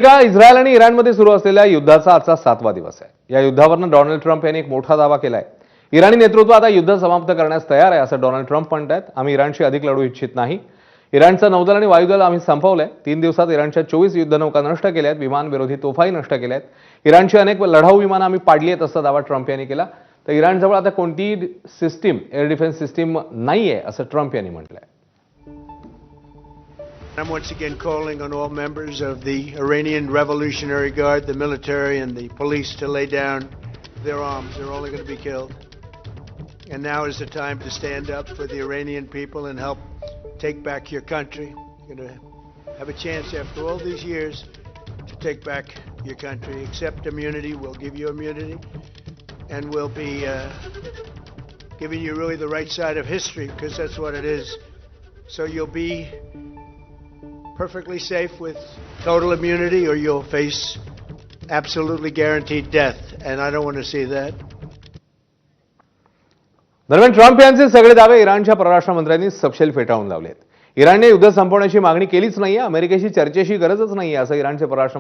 इस्रायल आणि इराणमध्ये सुरू असलेल्या युद्धाचा आजचा 7वा दिवस आहे। या युद्धावरून डोनाल्ड ट्रम्प यांनी एक मोठा दावा केलाय। इराणी नेतृत्व आता युद्ध समाप्त करण्यास तयार आहे असं डोनाल्ड ट्रम्प म्हणतात। आम्ही इराणशी अधिक लढू इच्छित नाही। इराणचं नौदल आणि वायुदल आम्ही संपवलंय। 3 दिवसात इराणच्या 24 युद्धनौका नष्ट केल्या आहेत, विमान विरोधी तोफाही नष्ट केल्या आहेत। इराणची अनेक लढाऊ विमानं आम्ही पाडली आहेत असा दावा ट्रम्प यांनी केला। तर इराणजवळ आता कोणतीही सिस्टीम, एअर डिफेन्स सिस्टीम नाहीये असं ट्रम्प यांनी म्हटलंय। I'm once again calling on all members of the Iranian Revolutionary Guard, the military and the police to lay down their arms. They're only going to be killed. And now is the time to stand up for the Iranian people and help take back your country. You're going to have a chance after all these years to take back your country. Accept immunity. We'll give you immunity. And we'll be giving you really the right side of history, because that's what it is. So you'll be perfectly safe with total immunity, or you'll face absolutely guaranteed death, and I don't want to see that. दरम्यान Trump यांचे सगळे दावे इराणच्या परराष्ट्र मंत्र्यांनी सपशेल फेटाळून लावलेत। इराणने युद्ध संपवण्याची मागणी केलीच नाहीये, अमेरिकेशी चर्चेची गरजच नाहीये असं इराणचे परराष्ट्र